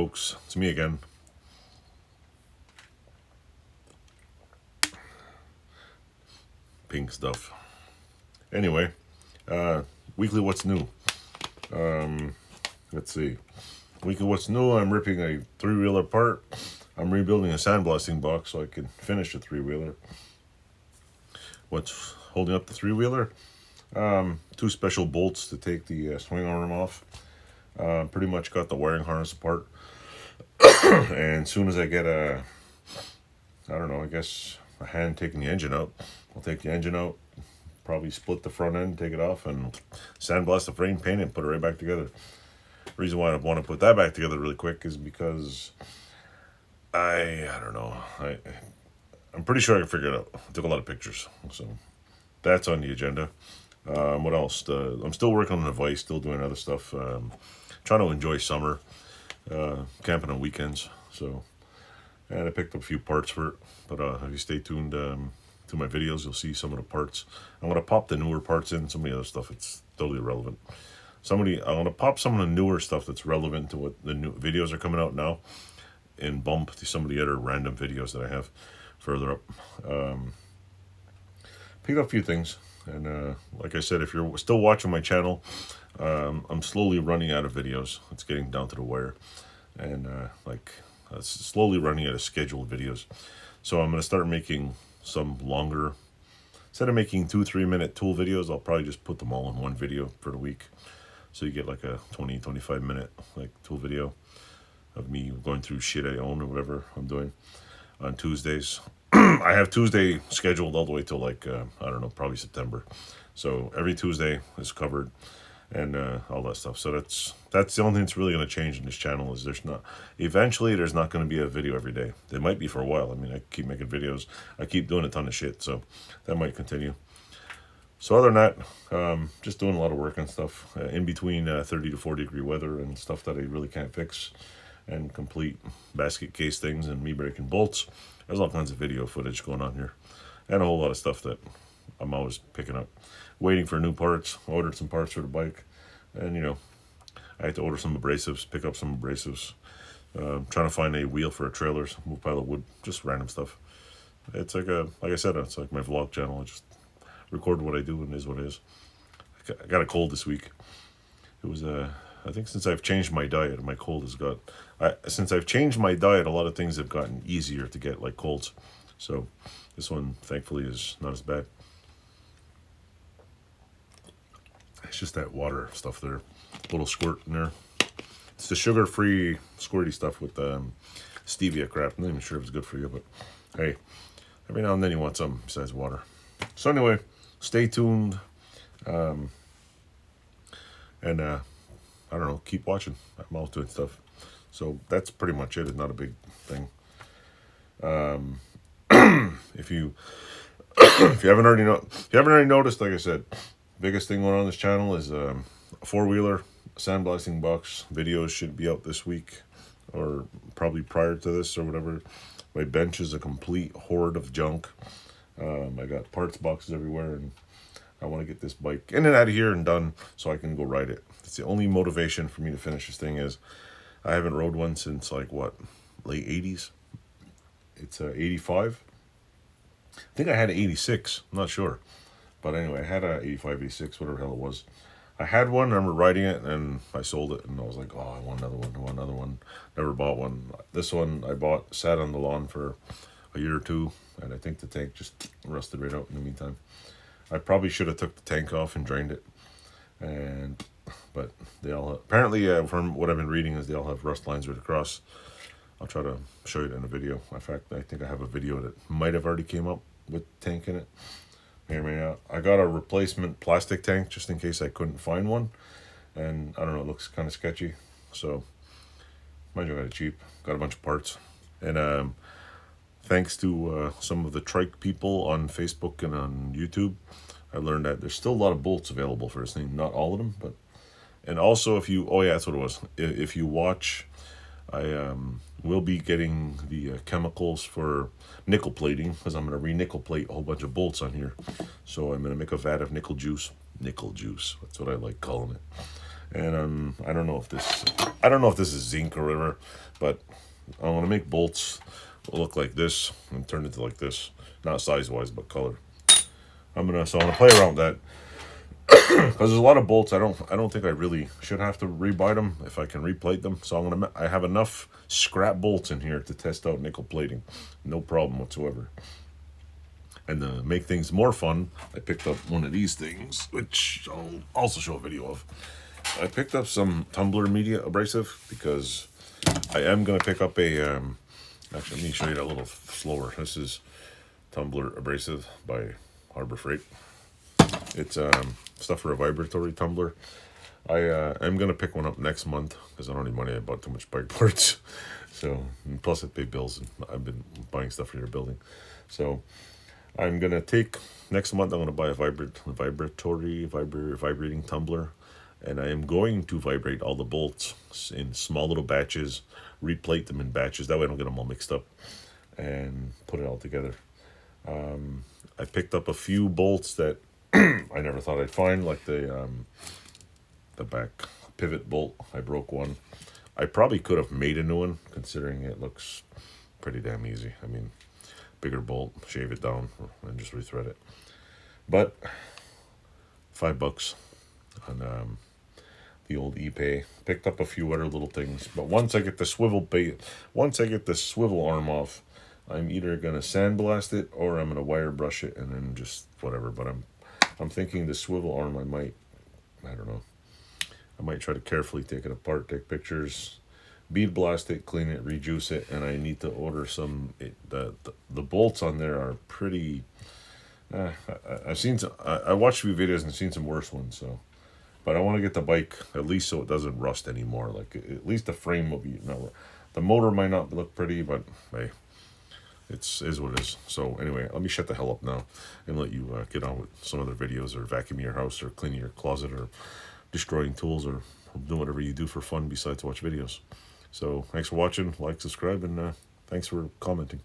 folks? It's me again. Pink stuff. Anyway, weekly what's new. Let's see. Weekly what's new. I'm ripping a 3-wheeler apart. I'm rebuilding a sandblasting box so I can finish a 3-wheeler. What's holding up the 3-wheeler? 2 special bolts to take the swing arm off. Pretty much got the wiring harness apart. And as soon as I get a hand taking the engine out, I'll take the engine out, probably split the front end, take it off, and sandblast the frame, paint it, and put it right back together. The reason why I want to put that back together really quick is because I'm pretty sure I can figure it out. I took a lot of pictures, so that's on the agenda. What else? I'm still working on the device, still doing other stuff. Trying to enjoy summer, camping on weekends. So, and I picked up a few parts for it. But if you stay tuned to my videos, you'll see some of the parts. I'm gonna pop the newer parts in. Some of the other stuff, it's totally irrelevant. I'm gonna pop some of the newer stuff that's relevant to what the new videos are coming out now, and bump to some of the other random videos that I have further up. Picked up a few things, and like I said, if you're still watching my channel, I'm slowly running out of videos. It's getting down to the wire, and slowly running out of scheduled videos. So I'm gonna start making some longer. Instead of making 2-3 minute tool videos, I'll probably just put them all in one video for the week. So you get like a 20-25 minute like tool video of me going through shit I own or whatever I'm doing on Tuesdays. I have Tuesday scheduled all the way till probably September. So every Tuesday is covered, and all that stuff. So that's the only thing that's really going to change in this channel is there's not going to be a video every day. There might be for a while. I mean, I keep making videos. I keep doing a ton of shit, so that might continue. So other than that, just doing a lot of work and stuff in between 30 to 40 degree weather and stuff that I really can't fix, and complete basket case things and me breaking bolts. There's all kinds of video footage going on here, and a whole lot of stuff that I'm always picking up. Waiting for new parts. Ordered some parts for the bike, and I had to order some abrasives, pick up some abrasives. Trying to find a wheel for a trailer, some pile of wood, just random stuff. It's like I said, it's like my vlog channel. I just record what I do, and it is what it is. I got a cold this week. It was I think since I've changed my diet, my cold has got. Since I've changed my diet, a lot of things have gotten easier to get, like colds. So this one, thankfully, is not as bad. It's just that water stuff there, a little squirt in there. It's the sugar-free squirty stuff with stevia crap. I'm not even sure if it's good for you, but hey, every now and then you want something besides water. So anyway, stay tuned, and I don't know, keep watching. I'm always doing stuff. So that's pretty much it. It's not a big thing. If you haven't already noticed, like I said, biggest thing going on this channel is a 4-wheeler sandblasting box. Videos should be out this week, or probably prior to this or whatever. My bench is a complete horde of junk. I got parts boxes everywhere, and I want to get this bike in and out of here and done so I can go ride it. It's the only motivation for me to finish this thing is I haven't rode one since late 80s. It's 85. I think I had an 86. I'm not sure. But anyway, I had a 85, 86, whatever the hell it was. I had one, I remember riding it, and I sold it, and I was like, oh, I want another one. Never bought one. This one I bought, sat on the lawn for a year or two, and I think the tank just rusted right out in the meantime. I probably should have took the tank off and drained it, but they all apparently, from what I've been reading, is they all have rust lines right across. I'll try to show you that in a video. In fact, I think I have a video that might have already came up with tank in it. May or may not. I got a replacement plastic tank just in case I couldn't find one, and I don't know, it looks kind of sketchy. So, mind you, I got it cheap. Got a bunch of parts, and thanks to some of the trike people on Facebook and on YouTube, I learned that there's still a lot of bolts available for this thing. Not all of them, but and also if you that's what it was. If you watch, I will be getting the chemicals for nickel plating, because I'm going to re-nickel plate a whole bunch of bolts on here. So I'm going to make a vat of nickel juice. Nickel juice, that's what I like calling it. And I don't know if this is zinc or whatever, but I want to make bolts look like this and turn it to like this, not size wise but color. I'm gonna play around with that because there's a lot of bolts. I don't think I really should have to rebuy them if I can replate them. So I have enough scrap bolts in here to test out nickel plating, no problem whatsoever. And to make things more fun, I picked up one of these things, which I'll also show a video of. I picked up some tumbler media abrasive because I am going to pick up a, actually let me show you that a little slower. This is tumbler abrasive by Harbor Freight. It's stuff for a vibratory tumbler. I am going to pick one up next month because I don't need money. I bought too much bike parts. So, and plus I pay bills and I've been buying stuff for your building. So I'm going to take, next month I'm going to buy a vibrating tumbler. And I am going to vibrate all the bolts in small little batches, replate them in batches. That way I don't get them all mixed up and put it all together. I picked up a few bolts that I never thought I'd find, like the back pivot bolt. I broke one. I probably could have made a new one, considering it looks pretty damn easy. I mean, bigger bolt, shave it down, and just rethread it. But $5 on the old ePay. Picked up a few other little things, but once I get the swivel arm off, I'm either gonna sandblast it or I'm gonna wire brush it and then just whatever. But I'm thinking the swivel arm, I don't know. I might try to carefully take it apart, take pictures, bead blast it, clean it, rejuice it, and I need to order some. The bolts on there are pretty. I've seen some. I watched a few videos and seen some worse ones. So, but I want to get the bike at least so it doesn't rust anymore. Like at least the frame will be. No, the motor might not look pretty, but hey, is what it is. So anyway, let me shut the hell up now and let you get on with some other videos, or vacuuming your house, or cleaning your closet, or destroying tools, or doing whatever you do for fun besides watch videos. So thanks for watching, like, subscribe, and thanks for commenting.